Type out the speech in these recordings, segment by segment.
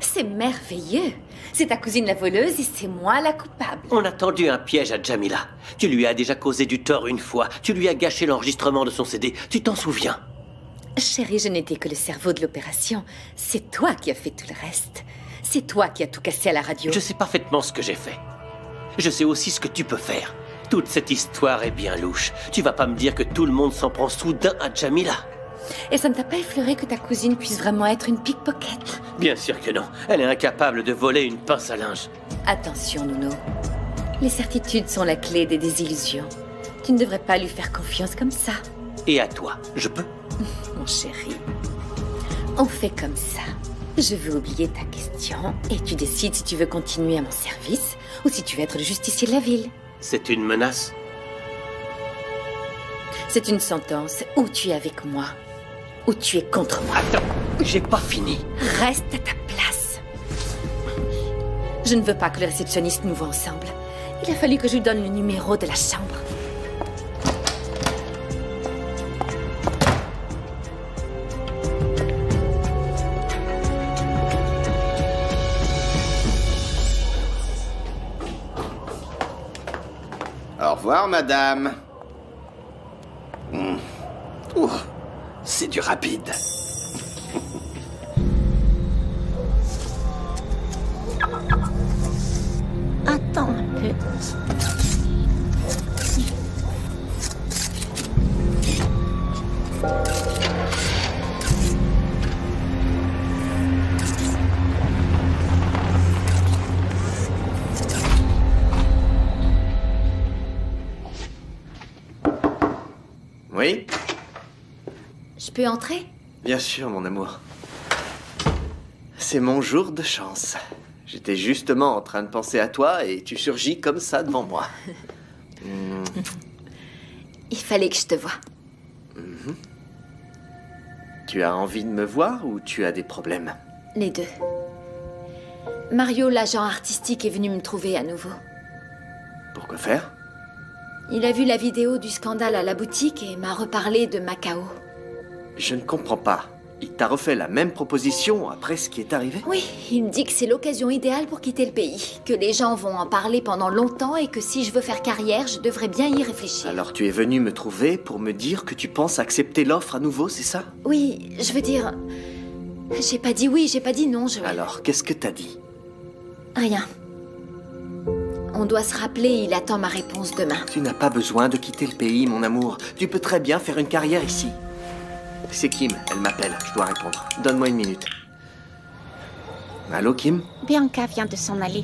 C'est merveilleux. C'est ta cousine la voleuse et c'est moi la coupable. On a tendu un piège à Jamila. Tu lui as déjà causé du tort une fois. Tu lui as gâché l'enregistrement de son CD. Tu t'en souviens? Chérie, je n'étais que le cerveau de l'opération. C'est toi qui as fait tout le reste. C'est toi qui as tout cassé à la radio. Je sais parfaitement ce que j'ai fait. Je sais aussi ce que tu peux faire. Toute cette histoire est bien louche. Tu vas pas me dire que tout le monde s'en prend soudain à Jamila. Et ça ne t'a pas effleuré que ta cousine puisse vraiment être une pickpocket? Bien sûr que non. Elle est incapable de voler une pince à linge. Attention, Nuno. Les certitudes sont la clé des désillusions. Tu ne devrais pas lui faire confiance comme ça. Et à toi, je peux? Mon chéri, on fait comme ça. Je veux oublier ta question et tu décides si tu veux continuer à mon service ou si tu veux être le justicier de la ville. C'est une menace? C'est une sentence. Ou tu es avec moi, ou tu es contre moi. Attends, j'ai pas fini. Reste à ta place. Je ne veux pas que le réceptionniste nous voit ensemble. Il a fallu que je lui donne le numéro de la chambre. Au revoir, madame. Oh, c'est du rapide. Attends un peu. Oui? Je peux entrer? Bien sûr, mon amour. C'est mon jour de chance. J'étais justement en train de penser à toi et tu surgis comme ça devant moi. Il fallait que je te voie. Tu as envie de me voir ou tu as des problèmes? Les deux. Mario, l'agent artistique, est venu me trouver à nouveau. Pourquoi faire? Il a vu la vidéo du scandale à la boutique et m'a reparlé de Macao. Je ne comprends pas. Il t'a refait la même proposition après ce qui est arrivé? Oui, il me dit que c'est l'occasion idéale pour quitter le pays, que les gens vont en parler pendant longtemps et que si je veux faire carrière, je devrais bien y réfléchir. Alors tu es venu me trouver pour me dire que tu penses accepter l'offre à nouveau, c'est ça? Oui, je veux dire... J'ai pas dit oui, j'ai pas dit non, Joël. Alors, qu'est-ce que t'as dit? Rien. On doit se rappeler, il attend ma réponse demain. Tu n'as pas besoin de quitter le pays, mon amour. Tu peux très bien faire une carrière ici. C'est Kim, elle m'appelle, je dois répondre. Donne-moi une minute. Allô, Kim? Bianca vient de s'en aller.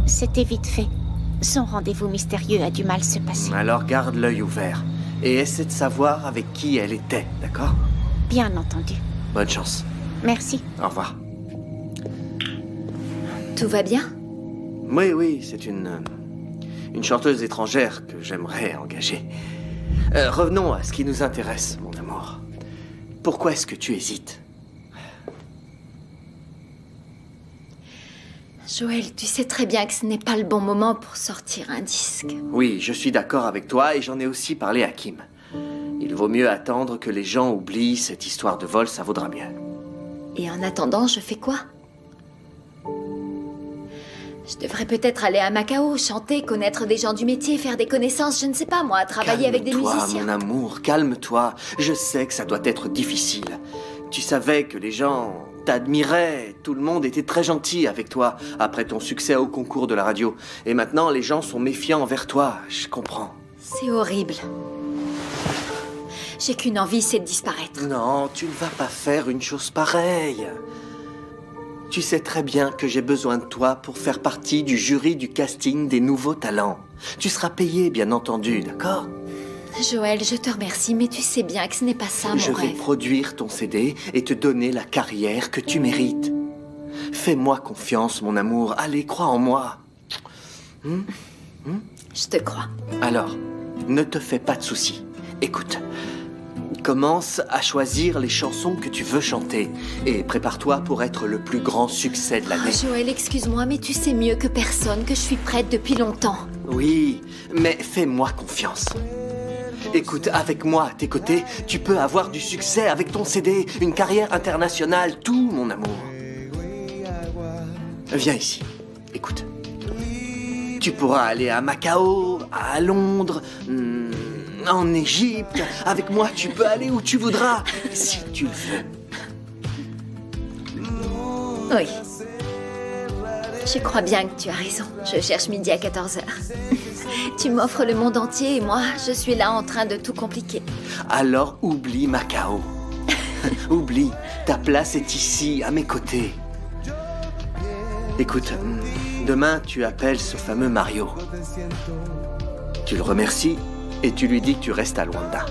C'était vite fait. Son rendez-vous mystérieux a du mal se passer. Alors garde l'œil ouvert. Et essaie de savoir avec qui elle était, d'accord? Bien entendu. Bonne chance. Merci. Au revoir. Tout va bien? Oui, oui, c'est une chanteuse étrangère que j'aimerais engager. Revenons à ce qui nous intéresse, mon amour. Pourquoi est-ce que tu hésites? Joël, tu sais très bien que ce n'est pas le bon moment pour sortir un disque. Oui, je suis d'accord avec toi et j'en ai aussi parlé à Kim. Il vaut mieux attendre que les gens oublient cette histoire de vol, ça vaudra mieux. Et en attendant, je fais quoi? Je devrais peut-être aller à Macao, chanter, connaître des gens du métier, faire des connaissances, je ne sais pas moi, travailler avec des musiciens. Calme-toi, mon amour, calme-toi. Je sais que ça doit être difficile. Tu savais que les gens t'admiraient, tout le monde était très gentil avec toi après ton succès au concours de la radio. Et maintenant, les gens sont méfiants envers toi, je comprends. C'est horrible. J'ai qu'une envie, c'est de disparaître. Non, tu ne vas pas faire une chose pareille. Tu sais très bien que j'ai besoin de toi pour faire partie du jury du casting des nouveaux talents. Tu seras payé, bien entendu, d'accord? Joël, je te remercie, mais tu sais bien que ce n'est pas ça, mon Je vais rêve. produire ton CD et te donner la carrière que tu mérites. Fais-moi confiance, mon amour. Allez, crois en moi. Je te crois. Alors, ne te fais pas de soucis. Écoute, commence à choisir les chansons que tu veux chanter et prépare-toi pour être le plus grand succès de l'année. Joël, excuse-moi, mais tu sais mieux que personne que je suis prête depuis longtemps. Oui, mais fais-moi confiance. Écoute, avec moi à tes côtés, tu peux avoir du succès avec ton CD, une carrière internationale, tout, mon amour. Viens ici, écoute. Tu pourras aller à Macao, à Londres, en Égypte. Avec moi, tu peux aller où tu voudras, si tu le veux. Oui. Je crois bien que tu as raison. Je cherche midi à 14h. Tu m'offres le monde entier et moi, je suis là en train de tout compliquer. Alors oublie Macao. Oublie, ta place est ici, à mes côtés. Écoute, demain tu appelles ce fameux Mario. Tu le remercies et tu lui dis que tu restes à Luanda.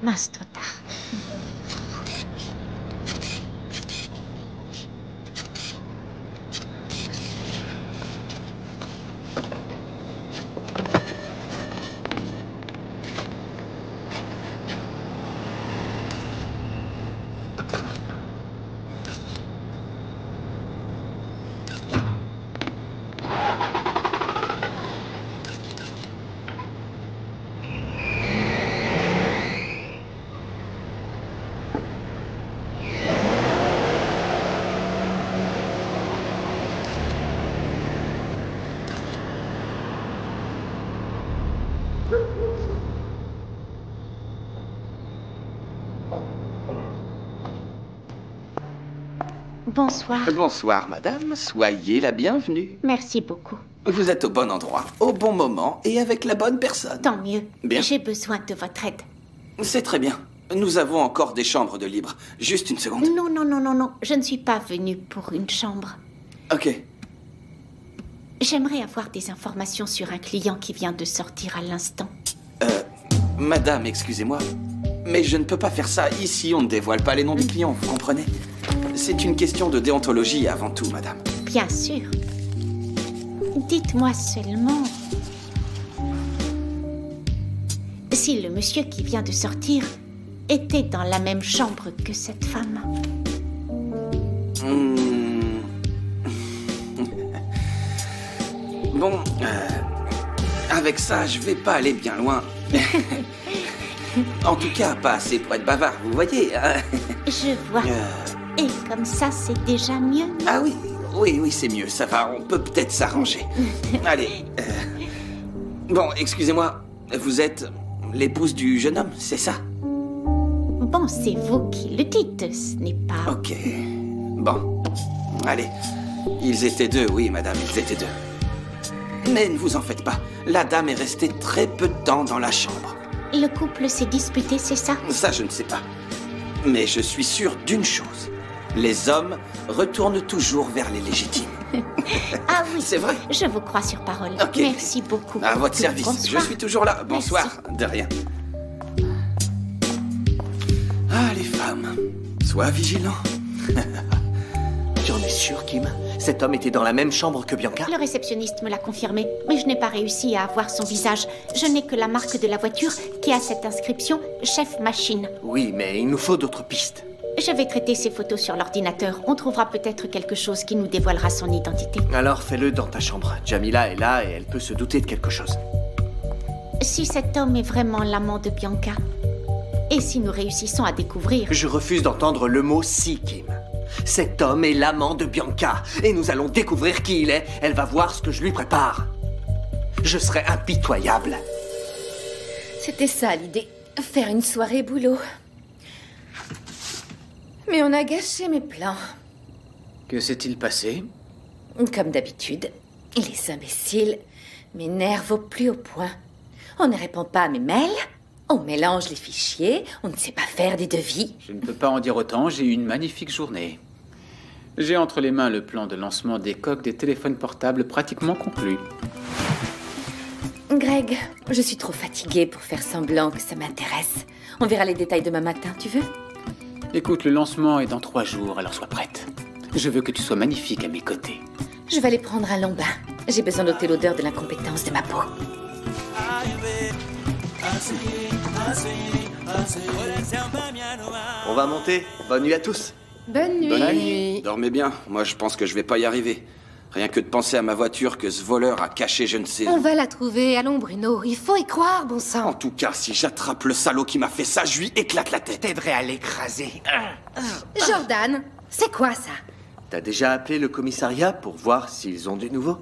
Mince, trop tard. Bonsoir. Bonsoir, madame. Soyez la bienvenue. Merci beaucoup. Vous êtes au bon endroit, au bon moment et avec la bonne personne. Tant mieux. Bien. J'ai besoin de votre aide. C'est très bien. Nous avons encore des chambres de libre. Juste une seconde. Non, non, non, non, non. Je ne suis pas venue pour une chambre. Ok. J'aimerais avoir des informations sur un client qui vient de sortir à l'instant. Madame, excusez-moi, mais je ne peux pas faire ça. Ici, on ne dévoile pas les noms des clients, vous comprenez? C'est une question de déontologie avant tout, madame. Bien sûr. Dites-moi seulement... si le monsieur qui vient de sortir était dans la même chambre que cette femme. Bon, avec ça, je vais pas aller bien loin. En tout cas, pas assez pour être bavard, vous voyez. Je vois. Et comme ça, c'est déjà mieux. Ah oui, oui, c'est mieux, ça va, on peut peut-être s'arranger. Allez. Bon, excusez-moi, vous êtes l'épouse du jeune homme, c'est ça? Bon, c'est vous qui le dites, ce n'est pas... Ok. Bon, allez. Ils étaient deux, oui, madame, ils étaient deux. Mais ne vous en faites pas, la dame est restée très peu de temps dans la chambre. Le couple s'est disputé, c'est ça? Ça, je ne sais pas. Mais je suis sûr d'une chose. Les hommes retournent toujours vers les légitimes. Ah oui, c'est vrai. Je vous crois sur parole. Ok. Merci beaucoup. À votre service. Bonsoir. Je suis toujours là. Bonsoir. Merci. De rien. Ah, les femmes. Sois vigilant. Tu en es sûr, Kim? Cet homme était dans la même chambre que Bianca? Le réceptionniste me l'a confirmé, mais je n'ai pas réussi à avoir son visage. Je n'ai que la marque de la voiture qui a cette inscription « Chef Machine ». Oui, mais il nous faut d'autres pistes. Je vais traiter ces photos sur l'ordinateur. On trouvera peut-être quelque chose qui nous dévoilera son identité. Alors fais-le dans ta chambre. Jamila est là et elle peut se douter de quelque chose. Si cet homme est vraiment l'amant de Bianca, et si nous réussissons à découvrir... Je refuse d'entendre le mot « si », Kim. Cet homme est l'amant de Bianca, et nous allons découvrir qui il est. Elle va voir ce que je lui prépare. je serais impitoyable. C'était ça l'idée, faire une soirée boulot. Mais on a gâché mes plans. Que s'est-il passé? Comme d'habitude, les imbéciles m'énervent au plus haut point. On ne répond pas à mes mails, on mélange les fichiers, on ne sait pas faire des devis. Je ne peux pas en dire autant, j'ai eu une magnifique journée. J'ai entre les mains le plan de lancement des coques des téléphones portables pratiquement conclu. Greg, je suis trop fatiguée pour faire semblant que ça m'intéresse. On verra les détails demain matin, tu veux? Écoute, le lancement est dans 3 jours, alors sois prête. Je veux que tu sois magnifique à mes côtés. Je vais aller prendre un long bain. J'ai besoin d'ôter l'odeur de l'incompétence de ma peau. On va monter. Bonne nuit à tous. Bonne nuit. Bonne nuit. Dormez bien. Moi, je pense que je vais pas y arriver. Rien que de penser à ma voiture que ce voleur a caché je ne sais On où. va la trouver, allons Bruno, il faut y croire, bon En sang. tout cas, si j'attrape le salaud qui m'a fait ça, je lui éclate la tête. T'aiderais à l'écraser. Jordan, c'est quoi ça? T'as déjà appelé le commissariat pour voir s'ils ont du nouveau?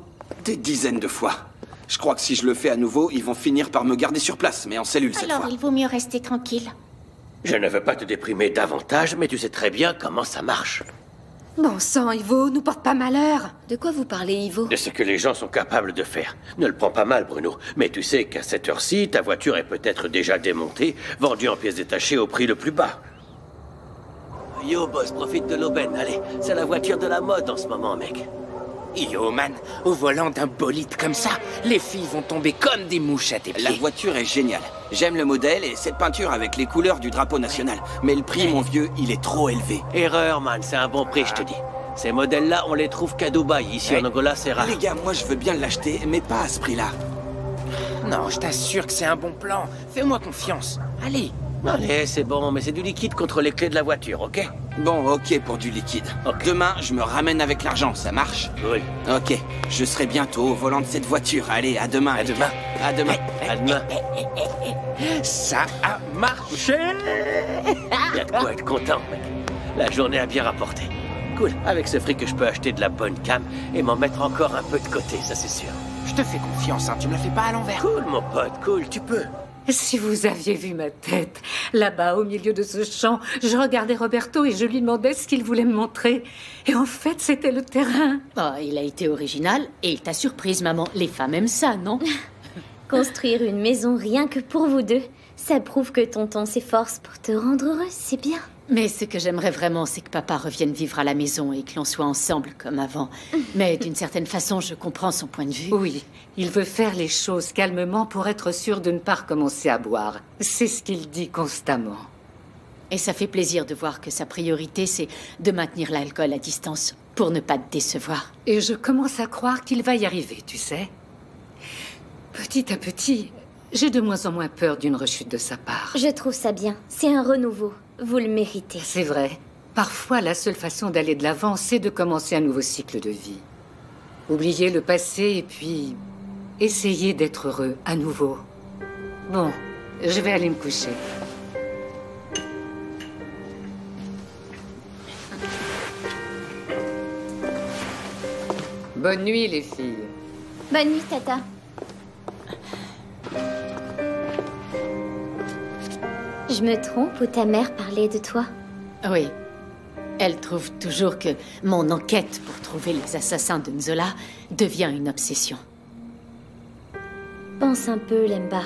Des dizaines de fois. Je crois que si je le fais à nouveau, ils vont finir par me garder sur place, mais en cellule cette Alors fois. il vaut mieux rester tranquille. Je ne veux pas te déprimer davantage, mais tu sais très bien comment ça marche. Bon sang, Ivo, nous porte pas malheur. De quoi vous parlez, Ivo? De ce que les gens sont capables de faire. Ne le prends pas mal, Bruno. Mais tu sais qu'à cette heure-ci, ta voiture est peut-être déjà démontée, vendue en pièces détachées au prix le plus bas. Yo, boss, profite de l'aubaine. Allez, c'est la voiture de la mode en ce moment, mec. Yo, man, au volant d'un bolide comme ça, les filles vont tomber comme des mouches à tes pieds. La voiture est géniale. J'aime le modèle et cette peinture avec les couleurs du drapeau national. Mais le prix, mon vieux, il est trop élevé. Erreur, man, c'est un bon prix, je te dis. Ces modèles-là, on les trouve qu'à Dubaï. Ici, en Angola, c'est rare. Les gars, moi je veux bien l'acheter, mais pas à ce prix-là. Non, je t'assure que c'est un bon plan. Fais-moi confiance. Allez. Allez, c'est bon, mais c'est du liquide contre les clés de la voiture, ok? Bon, ok pour du liquide. Ok. Demain, je me ramène avec l'argent, ça marche? Cool. Ok, je serai bientôt au volant de cette voiture. Allez, à demain. À les demain. gars. À demain. À demain. Ça a marché. Il y a de quoi être content, mec. La journée a bien rapporté. Cool. Avec ce fric, je peux acheter de la bonne cam et m'en mettre encore un peu de côté, ça c'est sûr. Je te fais confiance, hein, tu me la fais pas à l'envers. Cool, mon pote, cool, tu peux. Si vous aviez vu ma tête, là-bas au milieu de ce champ, je regardais Roberto et je lui demandais ce qu'il voulait me montrer. Et en fait, c'était le terrain. Oh, il a été original et il t'a surprise, maman. Les femmes aiment ça, non? Construire une maison rien que pour vous deux, ça prouve que tonton s'efforce pour te rendre heureuse, c'est bien. Mais ce que j'aimerais vraiment, c'est que papa revienne vivre à la maison et que l'on soit ensemble comme avant. Mais d'une certaine façon, je comprends son point de vue. Oui, il veut faire les choses calmement pour être sûr de ne pas recommencer à boire. C'est ce qu'il dit constamment. Et ça fait plaisir de voir que sa priorité, c'est de maintenir l'alcool à distance pour ne pas te décevoir. Et je commence à croire qu'il va y arriver, tu sais. Petit à petit, j'ai de moins en moins peur d'une rechute de sa part. Je trouve ça bien, c'est un renouveau. Vous le méritez. C'est vrai. Parfois, la seule façon d'aller de l'avant, c'est de commencer un nouveau cycle de vie. Oublier le passé et puis essayer d'être heureux à nouveau. Bon, je vais aller me coucher. Bonne nuit, les filles. Bonne nuit, Tata. Je me trompe ou ta mère parlait de toi? Oui. Elle trouve toujours que mon enquête pour trouver les assassins de Nzola devient une obsession. Pense un peu, Lemba.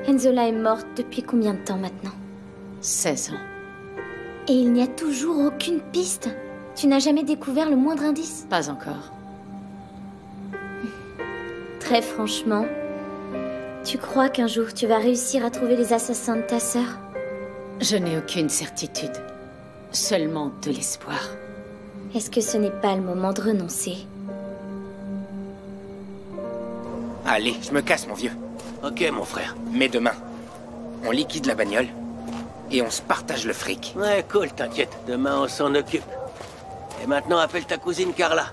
Nzola est morte depuis combien de temps maintenant? 16 ans. Et il n'y a toujours aucune piste. Tu n'as jamais découvert le moindre indice? Pas encore. Très franchement, tu crois qu'un jour tu vas réussir à trouver les assassins de ta sœur? Je n'ai aucune certitude. Seulement de l'espoir. Est-ce que ce n'est pas le moment de renoncer? Allez, je me casse, mon vieux. Ok, mon frère. Mais demain, on liquide la bagnole et on se partage le fric. Ouais, cool, t'inquiète. Demain, on s'en occupe. Et maintenant, appelle ta cousine Carla.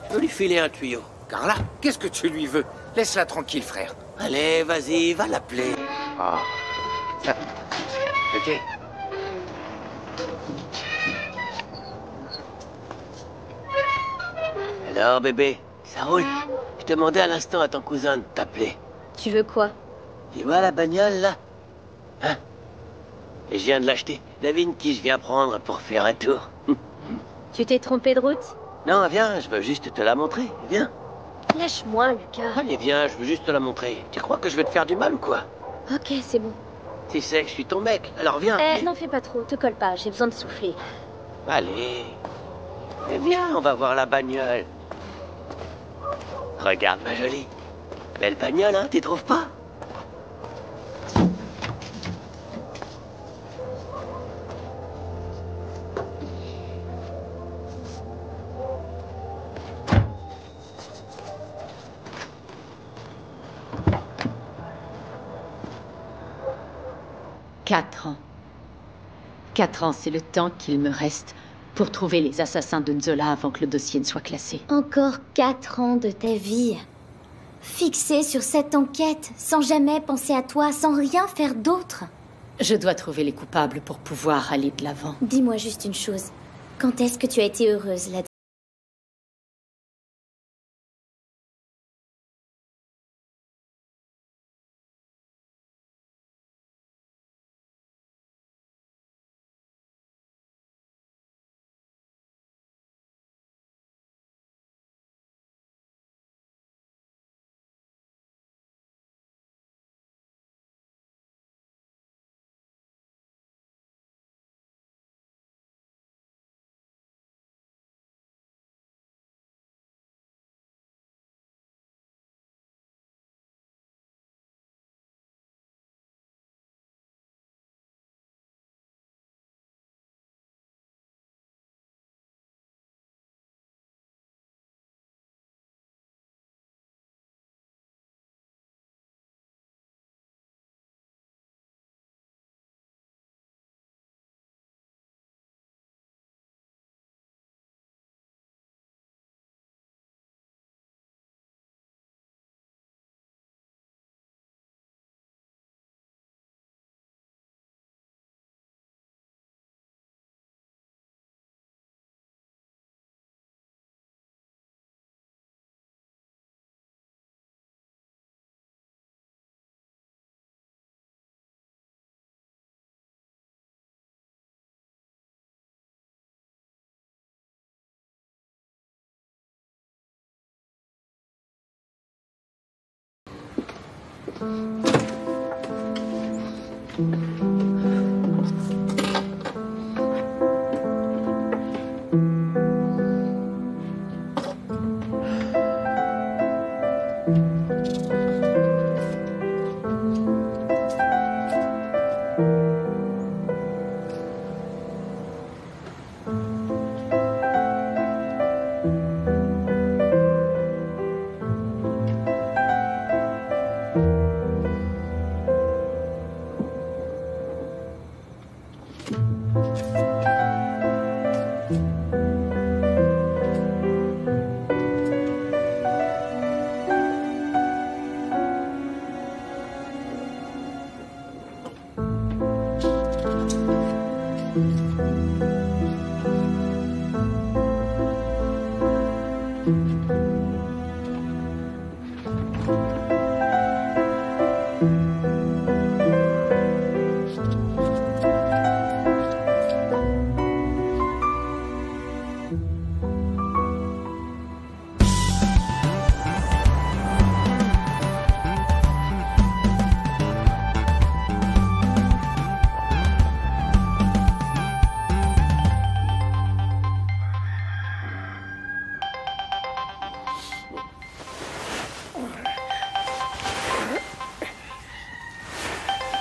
Je vais lui filer un tuyau. Carla, qu'est-ce que tu lui veux? Laisse-la tranquille, frère. Allez, vas-y, va l'appeler. Ah. Ok. Alors, bébé, Ça roule. Je demandais à l'instant à ton cousin de t'appeler. Tu veux quoi? Tu vois la bagnole, là? Hein? Et je viens de l'acheter. Devine qui je viens prendre pour faire un tour. Tu t'es trompé de route? Non, viens, je veux juste te la montrer. Viens. Lâche-moi, Lucas. Allez, viens, je veux juste te la montrer. Tu crois que je vais te faire du mal ou quoi? Ok, c'est bon. Tu sais que je suis ton mec, alors viens. N'en fais pas trop, te colle pas, j'ai besoin de souffler. Allez. Mais viens, on va voir la bagnole. Regarde, ma jolie. Belle bagnole, hein, t'y trouves pas? Quatre ans. 4 ans, c'est le temps qu'il me reste pour trouver les assassins de Nzola avant que le dossier ne soit classé. Encore 4 ans de ta vie. Fixé sur cette enquête, sans jamais penser à toi, sans rien faire d'autre. Je dois trouver les coupables pour pouvoir aller de l'avant. Dis-moi juste une chose. Quand est-ce que tu as été heureuse là-dedans?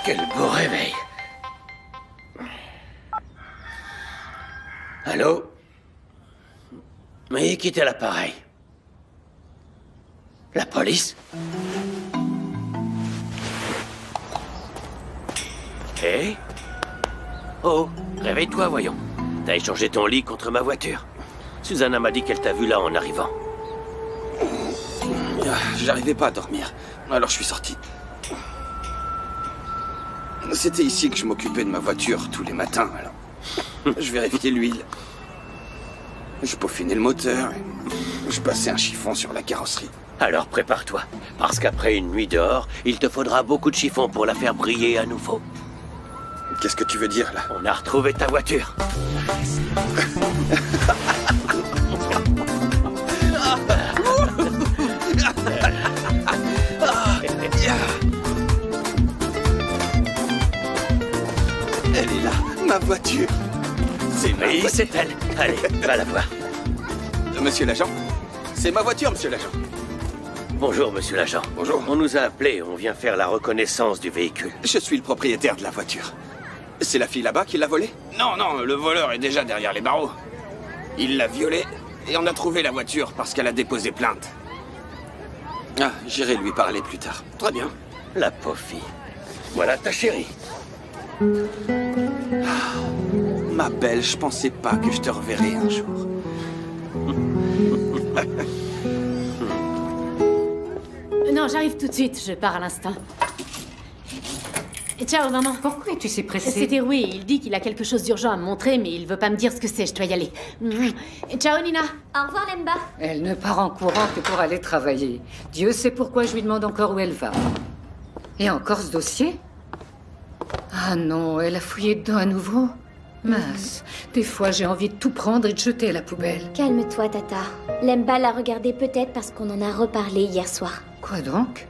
Quel beau réveil. Allô? Oui, quittez l'appareil. La police? Hé? Oh, réveille-toi, voyons. T'as échangé ton lit contre ma voiture. Susanna m'a dit qu'elle t'a vu là en arrivant. J'arrivais pas à dormir, alors je suis sorti. C'était ici que je m'occupais de ma voiture tous les matins, alors je vérifiais l'huile. Je peaufinais le moteur, Je passais un chiffon sur la carrosserie. Alors prépare-toi, parce qu'après une nuit dehors, il te faudra beaucoup de chiffons pour la faire briller à nouveau. Qu'est-ce que tu veux dire, là? On a retrouvé ta voiture. Elle est là, ma voiture. C'est ma voiture. C'est elle. Allez, va la voir. Monsieur l'agent? C'est ma voiture, monsieur l'agent. Bonjour, monsieur l'agent. Bonjour. On nous a appelés, on vient faire la reconnaissance du véhicule. Je suis le propriétaire de la voiture. C'est la fille là-bas qui l'a volée? Non, non, le voleur est déjà derrière les barreaux. Il l'a violée et on a trouvé la voiture parce qu'elle a déposé plainte. Ah, j'irai lui parler plus tard. Très bien. La pauvre fille. Voilà ta chérie. Ma belle, je pensais pas que je te reverrais un jour. Non, j'arrive tout de suite, je pars à l'instant. Ciao, maman. Pourquoi es-tu si pressée? C'était Rui, il dit qu'il a quelque chose d'urgent à me montrer, mais il veut pas me dire ce que c'est, je dois y aller. Ciao, Nina. Au revoir, Lemba. Elle ne part en courant que pour aller travailler. Dieu sait pourquoi je lui demande encore où elle va. Et encore ce dossier? Ah non, elle a fouillé dedans à nouveau. Mince, des fois j'ai envie de tout prendre et de jeter à la poubelle. Calme-toi, Tata. Lemba l'a regardé peut-être parce qu'on en a reparlé hier soir. Quoi donc?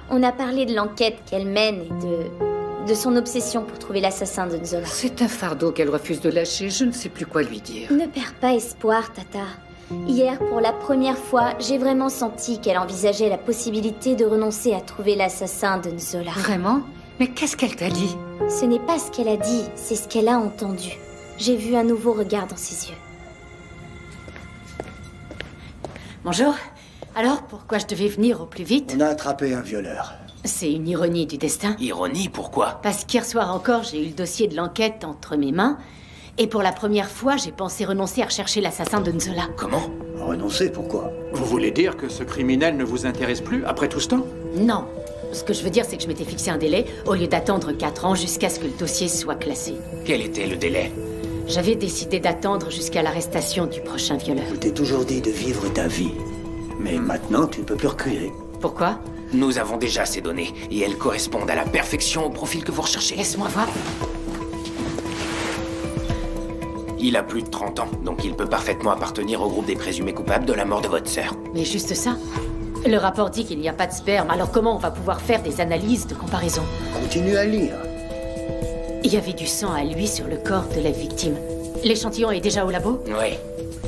On a parlé de l'enquête qu'elle mène et de son obsession pour trouver l'assassin de Nzola. C'est un fardeau qu'elle refuse de lâcher, je ne sais plus quoi lui dire. Ne perds pas espoir, Tata. Hier, pour la première fois, j'ai vraiment senti qu'elle envisageait la possibilité de renoncer à trouver l'assassin de Nzola. Vraiment? Mais qu'est-ce qu'elle t'a dit? Ce n'est pas ce qu'elle a dit, c'est ce qu'elle a entendu. J'ai vu un nouveau regard dans ses yeux. Bonjour. Alors, pourquoi je devais venir au plus vite? On a attrapé un violeur. C'est une ironie du destin. Ironie, pourquoi? Parce qu'hier soir encore, j'ai eu le dossier de l'enquête entre mes mains. Et pour la première fois, j'ai pensé renoncer à rechercher l'assassin de Nzola. Comment? Renoncer, pourquoi? Vous voulez dire que ce criminel ne vous intéresse plus après tout ce temps? Non. Ce que je veux dire, c'est que je m'étais fixé un délai au lieu d'attendre 4 ans jusqu'à ce que le dossier soit classé. Quel était le délai? J'avais décidé d'attendre jusqu'à l'arrestation du prochain violeur. Je t'ai toujours dit de vivre ta vie. Mais maintenant, tu ne peux plus reculer. Pourquoi? Nous avons déjà ces données, et elles correspondent à la perfection au profil que vous recherchez. Laisse-moi voir. Il a plus de 30 ans, donc il peut parfaitement appartenir au groupe des présumés coupables de la mort de votre sœur. Mais juste ça? Le rapport dit qu'il n'y a pas de sperme, alors comment on va pouvoir faire des analyses de comparaison? Continue à lire. Il y avait du sang à lui sur le corps de la victime. L'échantillon est déjà au labo? Oui.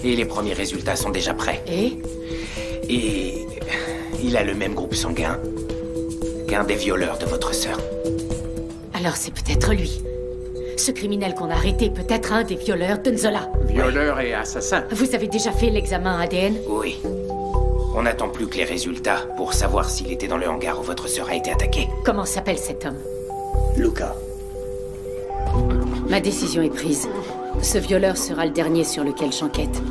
Et les premiers résultats sont déjà prêts. Et il a le même groupe sanguin qu'un des violeurs de votre sœur. Alors c'est peut-être lui. Ce criminel qu'on a arrêté peut être un des violeurs de Nzola. Violeur et assassin. Vous avez déjà fait l'examen ADN? Oui. On n'attend plus que les résultats pour savoir s'il était dans le hangar où votre sœur a été attaquée. Comment s'appelle cet homme? Luca. Ma décision est prise. Ce violeur sera le dernier sur lequel j'enquête.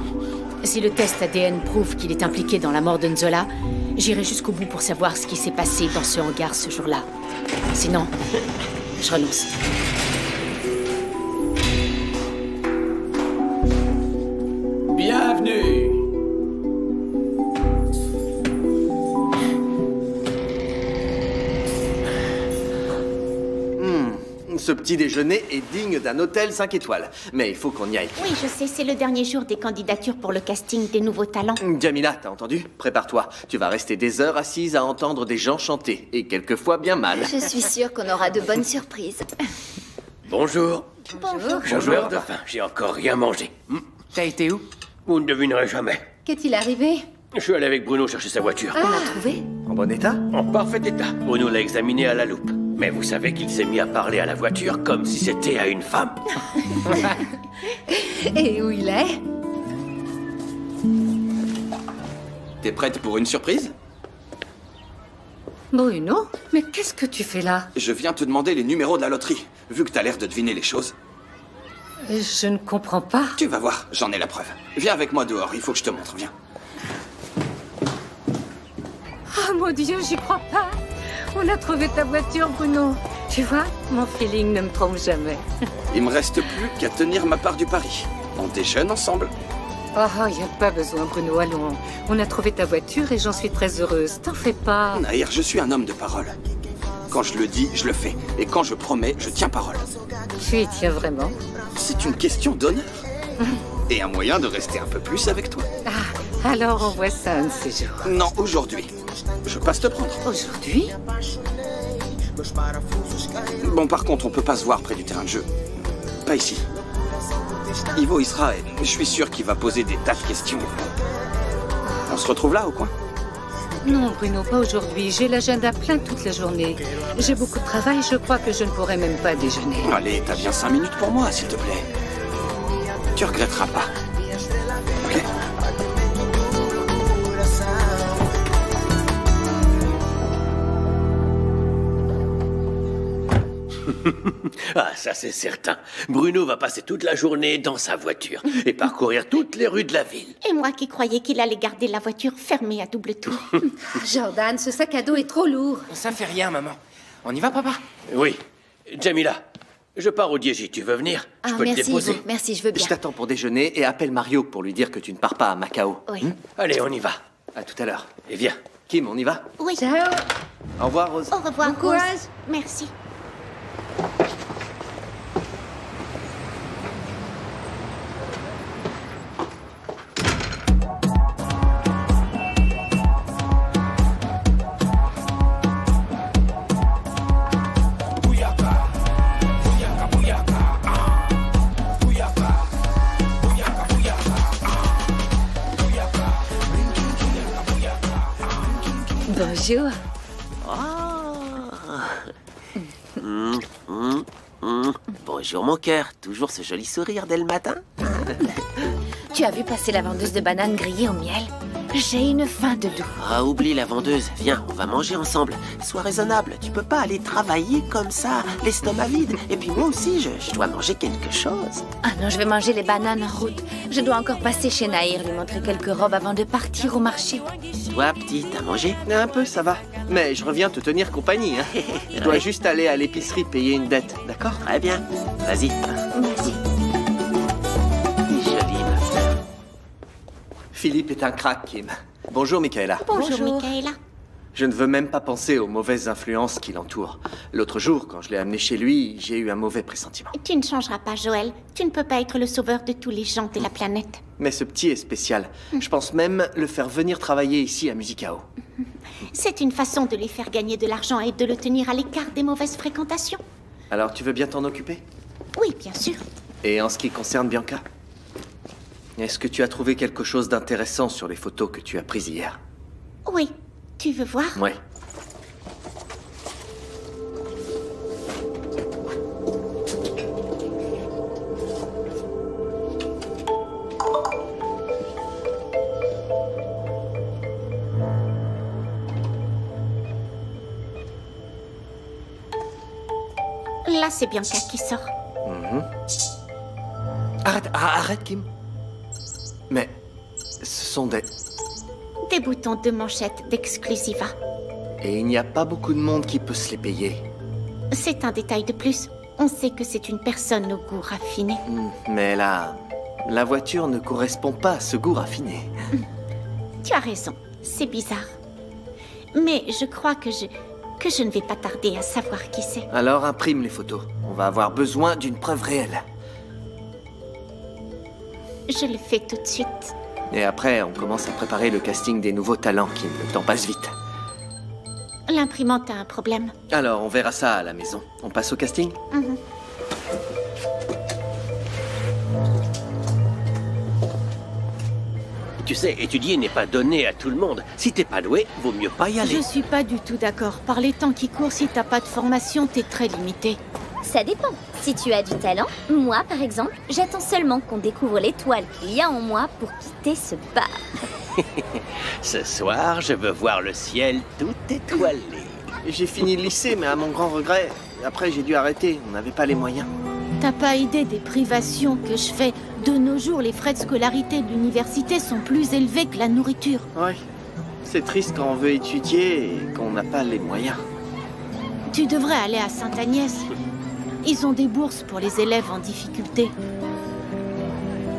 Si le test ADN prouve qu'il est impliqué dans la mort de Nzola, j'irai jusqu'au bout pour savoir ce qui s'est passé dans ce hangar ce jour-là. Sinon, je renonce. Bienvenue. Ce petit déjeuner est digne d'un hôtel 5 étoiles. Mais il faut qu'on y aille. Oui, je sais, c'est le dernier jour des candidatures pour le casting des nouveaux talents. Jamila, t'as entendu? Prépare-toi. Tu vas rester des heures assise à entendre des gens chanter. Et quelquefois bien mal. Je suis sûre qu'on aura de bonnes surprises. Bonjour. Bonjour. Je meurs de faim, j'ai encore rien mangé. T'as été où? Vous ne devinerez jamais. Qu'est-il arrivé? Je suis allé avec Bruno chercher sa voiture. On l'a trouvé? En bon état? En parfait état. Bruno l'a examiné à la loupe. Mais vous savez qu'il s'est mis à parler à la voiture comme si c'était à une femme. Et où il est? T'es prête pour une surprise? Bruno? Mais qu'est-ce que tu fais là? Je viens te demander les numéros de la loterie. Vu que t'as l'air de deviner les choses. Je ne comprends pas. Tu vas voir, j'en ai la preuve. Viens avec moi dehors, il faut que je te montre, viens. Oh mon Dieu, j'y crois pas. On a trouvé ta voiture, Bruno. Tu vois, mon feeling ne me trompe jamais. Il me reste plus qu'à tenir ma part du pari. On déjeune ensemble. Oh, il n'y a pas besoin, Bruno, allons. On a trouvé ta voiture et j'en suis très heureuse. T'en fais pas. Nahir, je suis un homme de parole. Quand je le dis, je le fais. Et quand je promets, je tiens parole. Tu y tiens vraiment? C'est une question d'honneur. Et un moyen de rester un peu plus avec toi. Ah, alors on voit ça un de ces jours. Non, aujourd'hui. Je passe te prendre. Aujourd'hui? Bon, par contre, on peut pas se voir près du terrain de jeu. Pas ici. Ivo y sera et je suis sûr qu'il va poser des tas de questions. On se retrouve là, au coin? Non, Bruno, pas aujourd'hui. J'ai l'agenda plein toute la journée. J'ai beaucoup de travail, je crois que je ne pourrai même pas déjeuner. Allez, t'as bien 5 minutes pour moi, s'il te plaît. Tu regretteras pas. Ok? Ah, ça c'est certain. Bruno va passer toute la journée dans sa voiture et parcourir toutes les rues de la ville. Et moi qui croyais qu'il allait garder la voiture fermée à double tour. Jordan, ce sac à dos est trop lourd. Ça fait rien, maman. On y va, papa? Oui. Jamila, je pars au Dieji. Tu veux venir? Je peux te déposer. Ivo. Merci, je veux bien. Je t'attends pour déjeuner et appelle Mario pour lui dire que tu ne pars pas à Macao. Oui. Allez, on y va. À tout à l'heure. Et viens. Kim, on y va? Oui. Ciao. Au revoir, Rose. Au revoir, Bon Rose. courage. Merci. Bonjour. Bonjour, mon cœur. Toujours ce joli sourire dès le matin? Tu as vu passer la vendeuse de bananes grillées au miel? J'ai une faim de loup. Ah, oublie la vendeuse. Viens, on va manger ensemble. Sois raisonnable. Tu peux pas aller travailler comme ça, l'estomac vide. Et puis moi aussi, je dois manger quelque chose. Ah non, je vais manger les bananes en route. Je dois encore passer chez Nahir, lui montrer quelques robes avant de partir au marché. Toi, petit, t'as mangé? Un peu, ça va. Mais je reviens te tenir compagnie, hein. Je dois juste aller à l'épicerie payer une dette, d'accord? Très bien. Vas-y. Merci. Jolie, ma fleur. Philippe est un crack, Kim. Bonjour, Michaela. Bonjour, Michaela. Je ne veux même pas penser aux mauvaises influences qui l'entourent. L'autre jour, quand je l'ai amené chez lui, j'ai eu un mauvais pressentiment. Tu ne changeras pas, Joël. Tu ne peux pas être le sauveur de tous les gens de la planète. Mais ce petit est spécial. Je pense même le faire venir travailler ici à Musicao. C'est une façon de les faire gagner de l'argent et de le tenir à l'écart des mauvaises fréquentations. Alors tu veux bien t'en occuper? Oui, bien sûr. Et en ce qui concerne Bianca? Est-ce que tu as trouvé quelque chose d'intéressant sur les photos que tu as prises hier? Oui. Tu veux voir? Ouais. Là, c'est Bianca qui sort. Arrête, Kim. Mais ce sont des boutons de manchette d'Exclusiva. Et il n'y a pas beaucoup de monde qui peut se les payer. C'est un détail de plus. On sait que c'est une personne au goût raffiné. Mais la voiture ne correspond pas à ce goût raffiné. Tu as raison, c'est bizarre. Mais je crois que je ne vais pas tarder à savoir qui c'est. Alors imprime les photos. On va avoir besoin d'une preuve réelle. Je le fais tout de suite. Et après, on commence à préparer le casting des nouveaux talents, Kim. Le temps passe vite. L'imprimante a un problème. Alors, on verra ça à la maison. On passe au casting? Tu sais, étudier n'est pas donné à tout le monde. Si t'es pas doué, vaut mieux pas y aller. Je suis pas du tout d'accord. Par les temps qui courent, si t'as pas de formation, t'es très limité. Ça dépend. Si tu as du talent, moi par exemple, j'attends seulement qu'on découvre l'étoile qu'il y a en moi pour quitter ce bar. Ce soir, je veux voir le ciel tout étoilé. J'ai fini le lycée, mais à mon grand regret, après j'ai dû arrêter. On n'avait pas les moyens. T'as pas idée des privations que je fais. De nos jours, les frais de scolarité de l'université sont plus élevés que la nourriture. Ouais. C'est triste quand on veut étudier et qu'on n'a pas les moyens. Tu devrais aller à Sainte-Agnès. Ils ont des bourses pour les élèves en difficulté.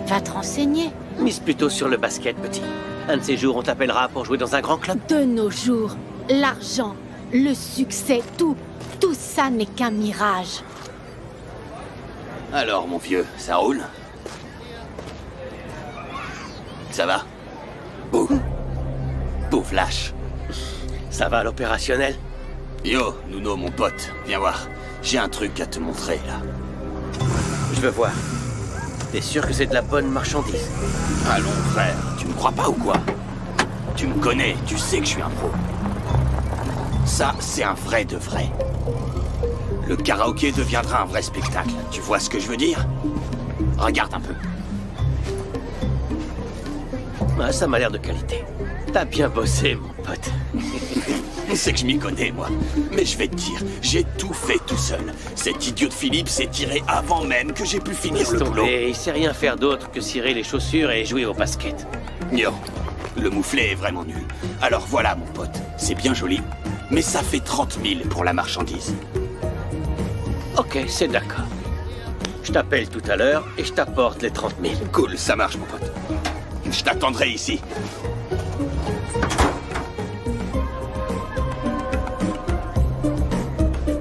Va te renseigner. Mise plutôt sur le basket, petit. Un de ces jours, on t'appellera pour jouer dans un grand club. De nos jours, l'argent, le succès, tout ça n'est qu'un mirage. Alors, mon vieux, ça roule? Ça va? Bouf, lâche. Ça va à l'opérationnel? Yo, Nuno, mon pote, viens voir. J'ai un truc à te montrer, là. Je veux voir. T'es sûr que c'est de la bonne marchandise? Allons, frère, tu me crois pas ou quoi? Tu me connais, tu sais que je suis un pro. Ça, c'est un vrai de vrai. Le karaoké deviendra un vrai spectacle. Tu vois ce que je veux dire? Regarde un peu. Ah, ça m'a l'air de qualité. T'as bien bossé, mon pote. C'est que je m'y connais, moi. Mais je vais te dire, j'ai tout fait tout seul. Cet idiot de Philippe s'est tiré avant même que j'ai pu finir le boulot. Il sait rien faire d'autre que cirer les chaussures et jouer au basket. Yo, le mouflet est vraiment nul. Alors voilà, mon pote, c'est bien joli, mais ça fait 30 000 pour la marchandise. Ok, c'est d'accord. Je t'appelle tout à l'heure et je t'apporte les 30 000. Cool, ça marche, mon pote. Je t'attendrai ici.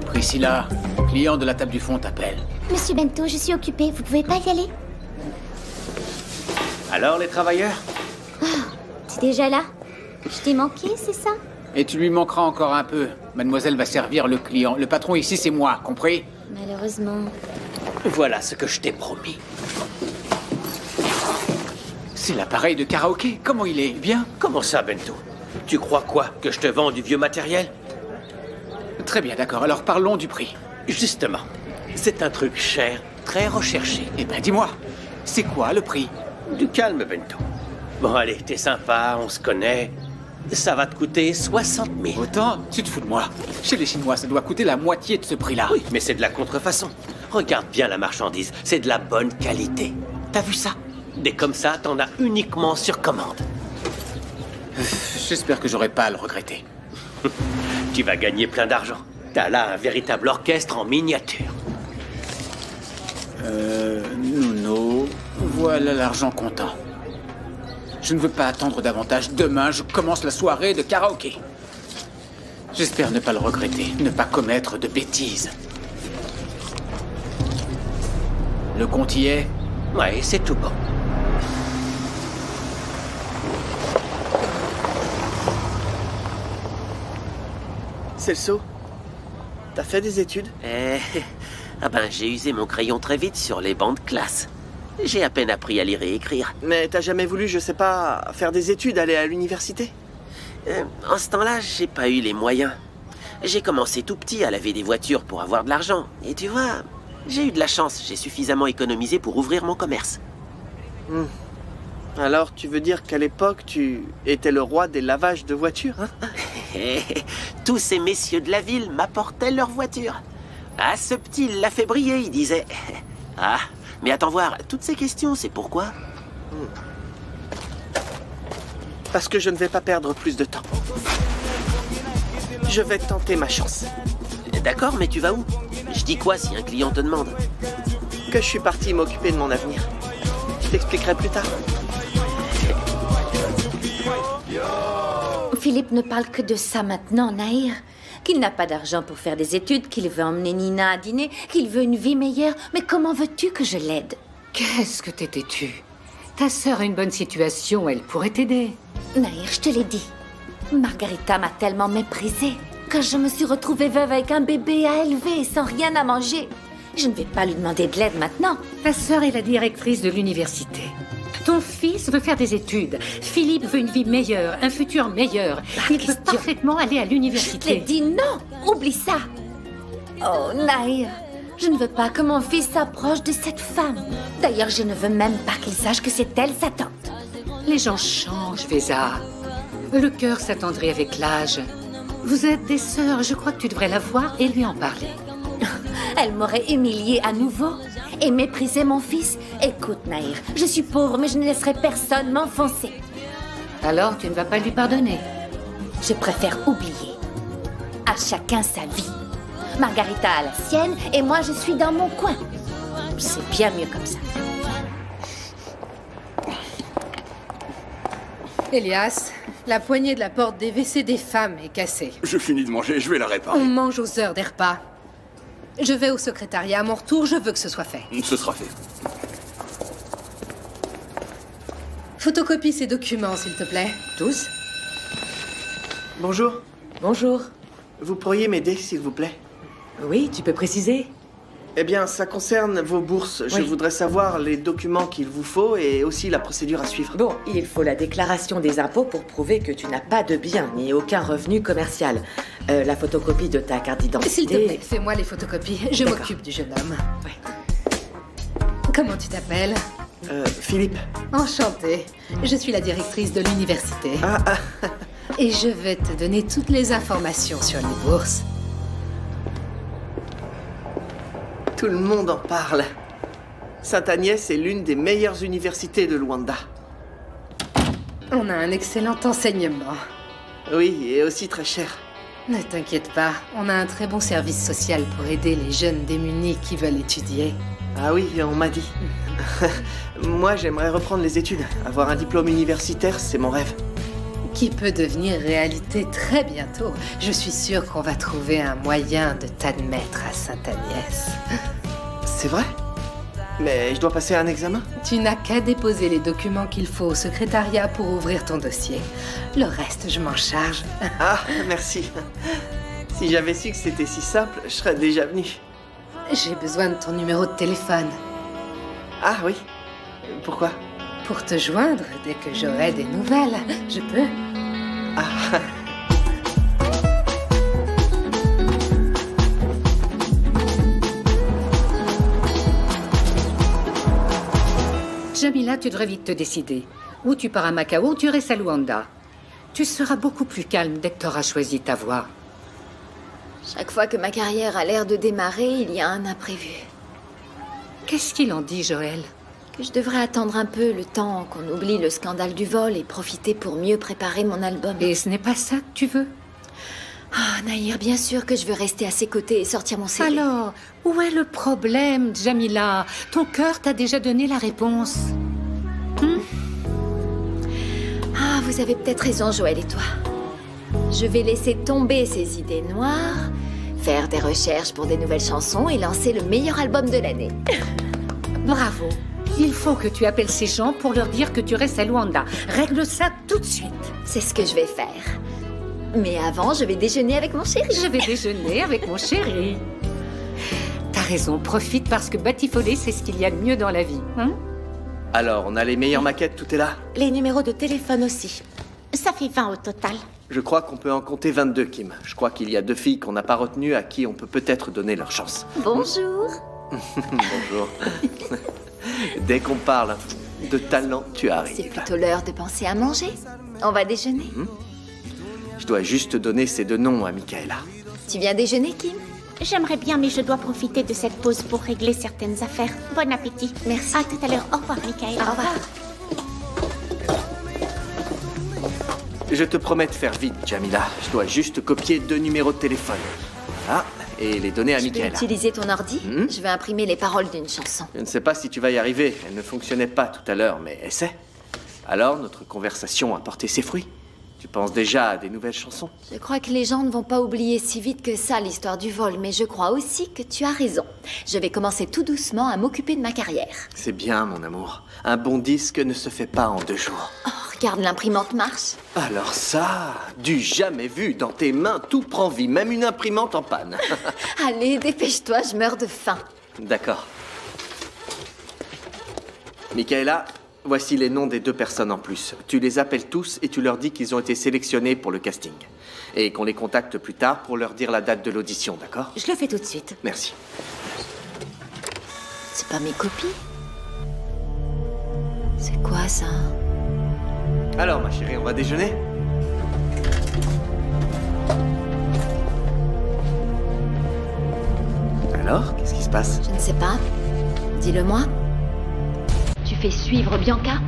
Priscilla, client de la table du fond t'appelle. Monsieur Bento, je suis occupée, vous pouvez pas y aller? Alors, les travailleurs? T'es déjà là? Je t'ai manqué, c'est ça? Et tu lui manqueras encore un peu. Mademoiselle va servir le client. Le patron ici, c'est moi, compris? Malheureusement. Voilà ce que je t'ai promis. C'est l'appareil de karaoké. Comment il est? Bien? Comment ça, Bento? Tu crois quoi? Que je te vends du vieux matériel? Très bien, d'accord. Alors parlons du prix. Justement, c'est un truc cher, très recherché. Eh ben, dis-moi, c'est quoi le prix? Du calme, Bento. Bon, allez, t'es sympa, on se connaît. Ça va te coûter 60 000. Autant? Tu te fous de moi. Chez les Chinois, ça doit coûter la moitié de ce prix-là. Oui, mais c'est de la contrefaçon. Regarde bien la marchandise, c'est de la bonne qualité. T'as vu ça? Des comme ça, t'en as uniquement sur commande. J'espère que j'aurai pas à le regretter. Tu vas gagner plein d'argent. T'as là un véritable orchestre en miniature. Nuno, voilà l'argent comptant. Je ne veux pas attendre davantage. Demain, je commence la soirée de karaoké. J'espère ne pas le regretter, ne pas commettre de bêtises. Le compte y est? Ouais, c'est tout bon. Celso, t'as fait des études? Ah ben, j'ai usé mon crayon très vite sur les bancs de classe. J'ai à peine appris à lire et écrire. Mais t'as jamais voulu, je sais pas, faire des études, aller à l'université? En ce temps-là, j'ai pas eu les moyens. J'ai commencé tout petit à laver des voitures pour avoir de l'argent. Et tu vois, j'ai eu de la chance. J'ai suffisamment économisé pour ouvrir mon commerce. Alors, tu veux dire qu'à l'époque, tu étais le roi des lavages de voitures, hein? Tous ces messieurs de la ville m'apportaient leurs voitures. Ah, ce petit, il l'a fait briller, il disait. Ah, mais attends voir, toutes ces questions, c'est pourquoi? Parce que je ne vais pas perdre plus de temps. Je vais tenter ma chance. D'accord, mais tu vas où? Je dis quoi si un client te demande? Que je suis parti m'occuper de mon avenir. Je t'expliquerai plus tard. Philippe ne parle que de ça maintenant, Nahir. Qu'il n'a pas d'argent pour faire des études, qu'il veut emmener Nina à dîner, qu'il veut une vie meilleure. Mais comment veux-tu que je l'aide? Qu'est-ce que t'es têtu? Ta sœur a une bonne situation, elle pourrait t'aider. Nahir, je te l'ai dit. Margarita m'a tellement méprisée que je me suis retrouvée veuve avec un bébé à élever sans rien à manger. Je ne vais pas lui demander de l'aide maintenant. Ta sœur est la directrice de l'université. Ton fils veut faire des études. Philippe veut une vie meilleure, un futur meilleur. Il peut parfaitement aller à l'université. Je t'ai dit non. Oublie ça. Oh, Nahir, je ne veux pas que mon fils s'approche de cette femme. D'ailleurs, je ne veux même pas qu'il sache que c'est elle, sa tante. Les gens changent, Véza. Le cœur s'attendrit avec l'âge. Vous êtes des sœurs, je crois que tu devrais la voir et lui en parler. Elle m'aurait humiliée à nouveau et méprisé mon fils. Écoute, Nahir, je suis pauvre, mais je ne laisserai personne m'enfoncer. Alors, tu ne vas pas lui pardonner? Je préfère oublier. À chacun sa vie. Margarita a la sienne et moi, je suis dans mon coin. C'est bien mieux comme ça. Elias, la poignée de la porte des WC des femmes est cassée. Je finis de manger, je vais la réparer. On mange aux heures des repas. Je vais au secrétariat. À mon retour, je veux que ce soit fait. Ce sera fait. Photocopie ces documents, s'il te plaît. Tous? Bonjour. Bonjour. Vous pourriez m'aider, s'il vous plaît? Oui, tu peux préciser? Eh bien, ça concerne vos bourses. Je voudrais savoir les documents qu'il vous faut et aussi la procédure à suivre. Bon, il faut la déclaration des impôts pour prouver que tu n'as pas de biens ni aucun revenu commercial. La photocopie de ta carte d'identité... S'il te plaît, fais-moi les photocopies. Je m'occupe du jeune homme. Comment tu t'appelles? Philippe. Enchantée. Je suis la directrice de l'université. Et je vais te donner toutes les informations sur les bourses. Tout le monde en parle. Sainte-Agnès est l'une des meilleures universités de Luanda. On a un excellent enseignement. Oui, et aussi très cher. Ne t'inquiète pas, on a un très bon service social pour aider les jeunes démunis qui veulent étudier. Ah oui, on m'a dit. Moi, j'aimerais reprendre les études. Avoir un diplôme universitaire, c'est mon rêve. Qui peut devenir réalité très bientôt. Je suis sûre qu'on va trouver un moyen de t'admettre à Sainte-Agnès. C'est vrai? Mais je dois passer un examen? Tu n'as qu'à déposer les documents qu'il faut au secrétariat pour ouvrir ton dossier. Le reste, je m'en charge. Ah, merci. Si j'avais su que c'était si simple, je serais déjà venu. J'ai besoin de ton numéro de téléphone. Ah oui? Pourquoi? Pour te joindre, dès que j'aurai des nouvelles, je peux. Ah. Jamila, tu devrais vite te décider. Ou tu pars à Macao, ou tu restes à Luanda. Tu seras beaucoup plus calme dès que tu auras choisi ta voie. Chaque fois que ma carrière a l'air de démarrer, il y a un imprévu. Qu'est-ce qu'il en dit, Joël? Que je devrais attendre un peu le temps qu'on oublie le scandale du vol et profiter pour mieux préparer mon album. Et ce n'est pas ça que tu veux? Ah, Nahir, bien sûr que je veux rester à ses côtés et sortir mon CV. Alors, où est le problème, Jamila? Ton cœur t'a déjà donné la réponse. Ah, vous avez peut-être raison, Joël et toi. Je vais laisser tomber ces idées noires, faire des recherches pour des nouvelles chansons et lancer le meilleur album de l'année. Bravo. Il faut que tu appelles ces gens pour leur dire que tu restes à Luanda. Règle ça tout de suite. C'est ce que je vais faire. Mais avant, je vais déjeuner avec mon chéri. Je vais déjeuner avec mon chéri. T'as raison, profite parce que batifoler, c'est ce qu'il y a de mieux dans la vie. Alors, on a les meilleures maquettes, tout est là? Les numéros de téléphone aussi. Ça fait 20 au total. Je crois qu'on peut en compter 22, Kim. Je crois qu'il y a 2 filles qu'on n'a pas retenues à qui on peut peut-être donner leur chance. Bonjour. Bonjour. Dès qu'on parle de talent, tu arrives. C'est plutôt l'heure de penser à manger. On va déjeuner. Je dois juste donner ces 2 noms à Michaela. Tu viens déjeuner, Kim? J'aimerais bien, mais je dois profiter de cette pause pour régler certaines affaires. Bon appétit. Merci. À tout à l'heure. Au revoir, Michaela. Au revoir. Je te promets de faire vite, Jamila. Je dois juste copier 2 numéros de téléphone. Ah, et les donner à Michaela. Tu peux utiliser ton ordi? Je vais imprimer les paroles d'une chanson. Je ne sais pas si tu vas y arriver. Elle ne fonctionnait pas tout à l'heure, mais essaie. Alors, notre conversation a porté ses fruits. Tu penses déjà à des nouvelles chansons? Je crois que les gens ne vont pas oublier si vite que ça l'histoire du vol, mais je crois aussi que tu as raison. Je vais commencer tout doucement à m'occuper de ma carrière. C'est bien, mon amour. Un bon disque ne se fait pas en 2 jours. Oh, regarde, l'imprimante marche. Alors ça, du jamais vu. Dans tes mains, tout prend vie, même une imprimante en panne. Allez, dépêche-toi, je meurs de faim. D'accord. Michaela, voici les noms des 2 personnes en plus. Tu les appelles tous et tu leur dis qu'ils ont été sélectionnés pour le casting. Et qu'on les contacte plus tard pour leur dire la date de l'audition, d'accord? Je le fais tout de suite. Merci. C'est pas mes copies? C'est quoi ça? Alors, ma chérie, on va déjeuner? Alors, qu'est-ce qui se passe? Je ne sais pas. Dis-le-moi. Tu fais suivre Bianca?